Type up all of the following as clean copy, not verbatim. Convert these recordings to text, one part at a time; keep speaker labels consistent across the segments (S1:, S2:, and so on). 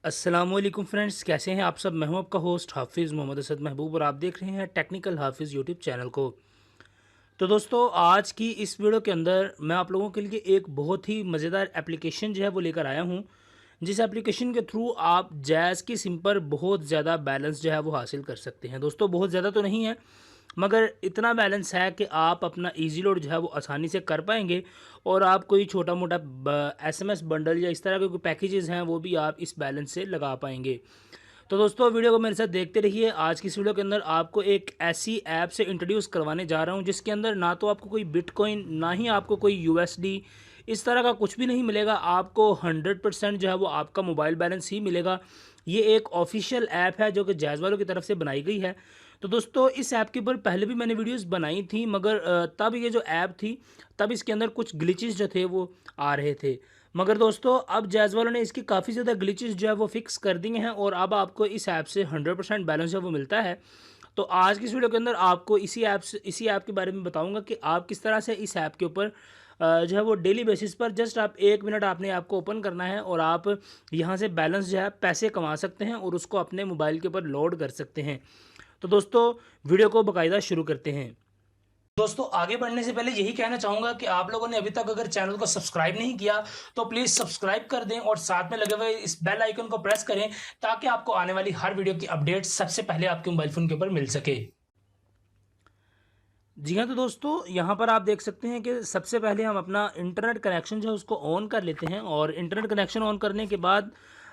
S1: अस्सलामुअलैकुम फ्रेंड्स, कैसे हैं आप सब। मैं हूं आपका होस्ट हाफिज़ मोहम्मद असद महबूब और आप देख रहे हैं टेक्निकल हाफिज़ यूट्यूब चैनल को। तो दोस्तों, आज की इस वीडियो के अंदर मैं आप लोगों के लिए एक बहुत ही मज़ेदार एप्लीकेशन जो है वो लेकर आया हूं, जिस एप्लीकेशन के थ्रू आप जैज़ की सिम पर बहुत ज़्यादा बैलेंस जो है वो हासिल कर सकते हैं। दोस्तों, बहुत ज़्यादा तो नहीं है, मगर इतना बैलेंस है कि आप अपना ईजी लोड जो है वो आसानी से कर पाएंगे और आप कोई छोटा मोटा एसएमएस बंडल या इस तरह के कोई पैकेजेस हैं वो भी आप इस बैलेंस से लगा पाएंगे। तो दोस्तों, वीडियो को मेरे साथ देखते रहिए। आज की इस वीडियो के अंदर आपको एक ऐसी ऐप से इंट्रोड्यूस करवाने जा रहा हूं जिसके अंदर ना तो आपको कोई बिटकॉइन, ना ही आपको कोई यूएसडी, इस तरह का कुछ भी नहीं मिलेगा। आपको 100% जो है वो आपका मोबाइल बैलेंस ही मिलेगा। ये एक ऑफिशियल ऐप है जो कि जैज़ वालों की तरफ से बनाई गई है। तो दोस्तों, इस ऐप के ऊपर पहले भी मैंने वीडियोस बनाई थी, मगर तब ये जो ऐप थी तब इसके अंदर कुछ ग्लिचेस जो थे वो आ रहे थे। मगर दोस्तों, अब जैज़ वालों ने इसकी काफ़ी ज़्यादा ग्लिचेस जो है वो फिक्स कर दिए हैं और अब आपको इस ऐप से 100% बैलेंस जो है वो मिलता है। तो आज की इस वीडियो के अंदर आपको इसी ऐप के बारे में बताऊंगा कि आप किस तरह से इस ऐप के ऊपर जो है वो डेली बेसिस पर जस्ट आप 1 मिनट आपने ऐप को ओपन करना है और आप यहाँ से बैलेंस जो है पैसे कमा सकते हैं और उसको अपने मोबाइल के ऊपर लोड कर सकते हैं। तो दोस्तों, वीडियो को बाकायदा शुरू करते हैं। दोस्तों, आगे बढ़ने से पहले यही कहना चाहूंगा कि आप लोगों ने अभी तक अगर चैनल को सब्सक्राइब नहीं किया तो प्लीज सब्सक्राइब कर दें और साथ में लगे हुए इस बेल आइकन को प्रेस करें ताकि आपको आने वाली हर वीडियो की अपडेट सबसे पहले आपके मोबाइल फोन के ऊपर मिल सके। जी हाँ, तो दोस्तों, यहाँ पर आप देख सकते हैं कि सबसे पहले हम अपना इंटरनेट कनेक्शन जो है उसको ऑन कर लेते हैं और इंटरनेट कनेक्शन ऑन करने के बाद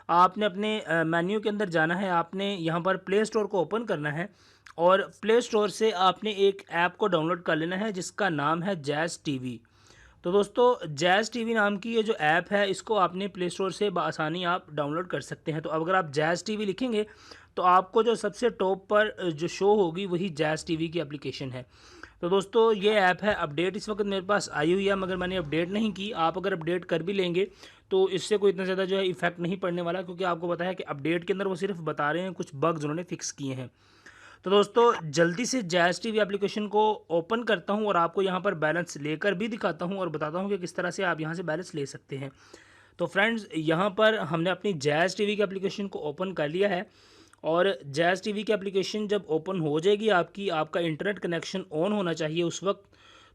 S1: आपने अपने मेन्यू के अंदर जाना है। आपने यहाँ पर प्ले स्टोर को ओपन करना है और प्ले स्टोर से आपने एक ऐप को डाउनलोड कर लेना है जिसका नाम है जैज़ टीवी। तो दोस्तों, जैज़ टीवी नाम की ये जो ऐप है इसको आपने प्ले स्टोर से बआसानी आप डाउनलोड कर सकते हैं। तो अगर आप जैज़ टीवी लिखेंगे तो आपको जो सबसे टॉप पर जो शो होगी वही जैज़ टीवी की एप्लीकेशन है। तो दोस्तों, ये ऐप है, अपडेट इस वक्त मेरे पास आई हुई है मगर मैंने अपडेट नहीं की। आप अगर अपडेट कर भी लेंगे तो इससे कोई इतना ज़्यादा जो है इफेक्ट नहीं पड़ने वाला, क्योंकि आपको पता है कि अपडेट के अंदर वो सिर्फ बता रहे हैं कुछ बग्स उन्होंने फिक्स किए हैं। तो दोस्तों, जल्दी से जैज़ टीवी एप्लीकेशन को ओपन करता हूं और आपको यहां पर बैलेंस लेकर भी दिखाता हूं और बताता हूं कि किस तरह से आप यहां से बैलेंस ले सकते हैं। तो फ्रेंड्स, यहां पर हमने अपनी जैज़ टीवी की एप्लीकेशन को ओपन कर लिया है और जैज़ टीवी की एप्लीकेशन जब ओपन हो जाएगी आपका इंटरनेट कनेक्शन ऑन होना चाहिए उस वक्त।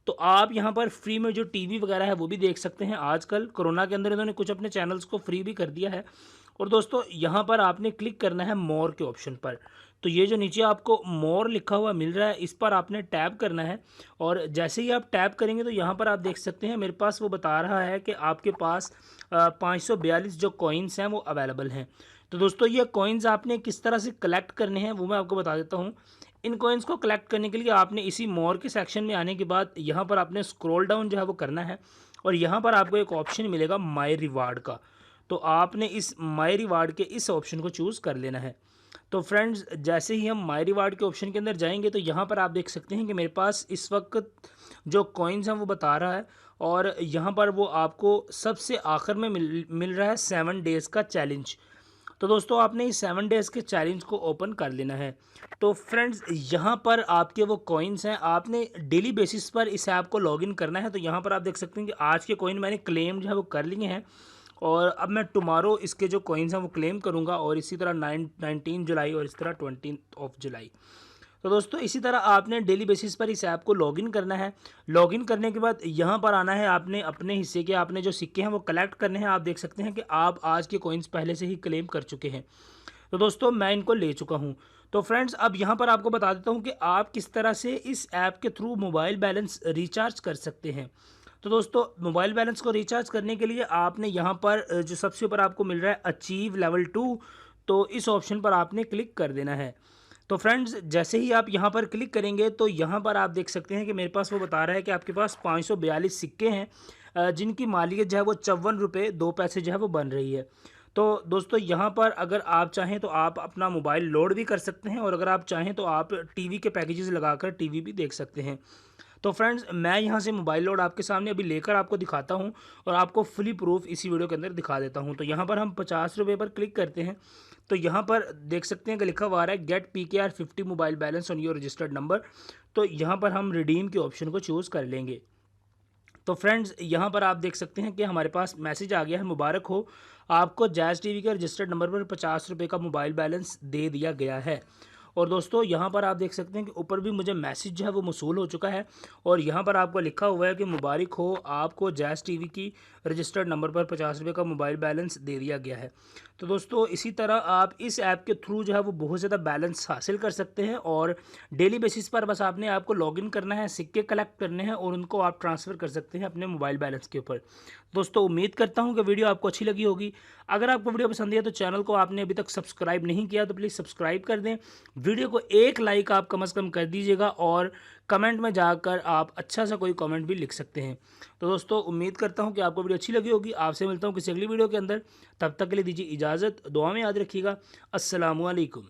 S1: तो आप यहाँ पर फ्री में जो टीवी वगैरह है वो भी देख सकते हैं। आजकल कोरोना के अंदर इन्होंने कुछ अपने चैनल्स को फ्री भी कर दिया है। और दोस्तों, यहाँ पर आपने क्लिक करना है मोर के ऑप्शन पर। तो ये जो नीचे आपको मोर लिखा हुआ मिल रहा है इस पर आपने टैप करना है और जैसे ही आप टैप करेंगे तो यहाँ पर आप देख सकते हैं मेरे पास वो बता रहा है कि आपके पास 542 जो कॉइन्स हैं वो अवेलेबल हैं। तो दोस्तों, ये कॉइन्स आपने किस तरह से कलेक्ट करने हैं वो मैं आपको बता देता हूँ। इन कॉइन्स को कलेक्ट करने के लिए आपने इसी मोर के सेक्शन में आने के बाद यहाँ पर आपने स्क्रॉल डाउन जो है वो करना है और यहाँ पर आपको एक ऑप्शन मिलेगा माई रिवार्ड का। तो आपने इस माई रिवार्ड के इस ऑप्शन को चूज़ कर लेना है। तो फ्रेंड्स, जैसे ही हम माई रिवार्ड के ऑप्शन के अंदर जाएंगे तो यहाँ पर आप देख सकते हैं कि मेरे पास इस वक्त जो कॉइन्स हैं वो बता रहा है और यहाँ पर वो आपको सबसे आखिर में मिल रहा है 7 डेज़ का चैलेंज। तो दोस्तों, आपने इस 7 डेज़ के चैलेंज को ओपन कर लेना है। तो फ्रेंड्स, यहाँ पर आपके वो कॉइन्स हैं, आपने डेली बेसिस पर इस ऐप को लॉगिन करना है। तो यहाँ पर आप देख सकते हैं कि आज के कॉइन मैंने क्लेम जो है वो कर लिए हैं और अब मैं टुमारो इसके जो कॉइन्स हैं वो क्लेम करूँगा और इसी तरह 19 जुलाई और इस तरह 20 जुलाई। तो दोस्तों, इसी तरह आपने डेली बेसिस पर इस ऐप को लॉगिन करना है। लॉगिन करने के बाद यहाँ पर आना है, आपने अपने हिस्से के आपने जो सिक्के हैं वो कलेक्ट करने हैं। आप देख सकते हैं कि आप आज के कॉइन्स पहले से ही क्लेम कर चुके हैं। तो दोस्तों, मैं इनको ले चुका हूँ। तो फ्रेंड्स, अब यहाँ पर आपको बता देता हूँ कि आप किस तरह से इस ऐप के थ्रू मोबाइल बैलेंस रिचार्ज कर सकते हैं। तो दोस्तों, मोबाइल बैलेंस को रिचार्ज करने के लिए आपने यहाँ पर जो सबसे ऊपर आपको मिल रहा है अचीव लेवल 2, तो इस ऑप्शन पर आपने क्लिक कर देना है। तो फ्रेंड्स, जैसे ही आप यहाँ पर क्लिक करेंगे तो यहाँ पर आप देख सकते हैं कि मेरे पास वो बता रहा है कि आपके पास 542 सिक्के हैं जिनकी मालियत जो है वो 54 रुपये 2 पैसे जो है वो बन रही है। तो दोस्तों, यहाँ पर अगर आप चाहें तो आप अपना मोबाइल लोड भी कर सकते हैं और अगर आप चाहें तो आप टीवी के पैकेजेस लगाकर टीवी भी देख सकते हैं। तो फ्रेंड्स, मैं यहाँ से मोबाइल लोड आपके सामने अभी लेकर आपको दिखाता हूँ और आपको फुली प्रूफ इसी वीडियो के अंदर दिखा देता हूँ। तो यहाँ पर हम 50 रुपये पर क्लिक करते हैं तो यहाँ पर देख सकते हैं कि लिखा हुआ आ रहा है get PKR 50 mobile balance on your registered number. तो यहाँ पर हम रिडीम के ऑप्शन को चूज़ कर लेंगे। तो फ्रेंड्स यहाँ पर आप देख सकते हैं कि हमारे पास मैसेज आ गया है, मुबारक हो, आपको जैज़ टीवी के रजिस्टर्ड नंबर पर 50 रुपये का मोबाइल बैलेंस दे दिया गया है। और दोस्तों यहाँ पर आप देख सकते हैं कि ऊपर भी मुझे मैसेज जो है वो मौसूल हो चुका है और यहाँ पर आपको लिखा हुआ है कि मुबारक हो, आपको जैज़ टीवी की रजिस्टर्ड नंबर पर 50 रुपये का मोबाइल बैलेंस दे दिया गया है। तो दोस्तों इसी तरह आप इस ऐप के थ्रू जो है वो बहुत ज़्यादा बैलेंस हासिल कर सकते हैं और डेली बेसिस पर बस आपको लॉगिन करना है, सिक्के कलेक्ट करने हैं और उनको आप ट्रांसफ़र कर सकते हैं अपने मोबाइल बैलेंस के ऊपर। दोस्तों उम्मीद करता हूँ कि वीडियो आपको अच्छी लगी होगी। अगर आपको वीडियो पसंद है तो चैनल को आपने अभी तक सब्सक्राइब नहीं किया तो प्लीज़ सब्सक्राइब कर दें। वीडियो को एक लाइक आप कम से कम कर दीजिएगा और कमेंट में जाकर आप अच्छा सा कोई कमेंट भी लिख सकते हैं। तो दोस्तों उम्मीद करता हूँ कि आपको वीडियो अच्छी लगी होगी। आपसे मिलता हूँ किसी अगली वीडियो के अंदर, तब तक के लिए दीजिए इजाज़त, दुआ में याद रखिएगा। अस्सलामु अलैकुम।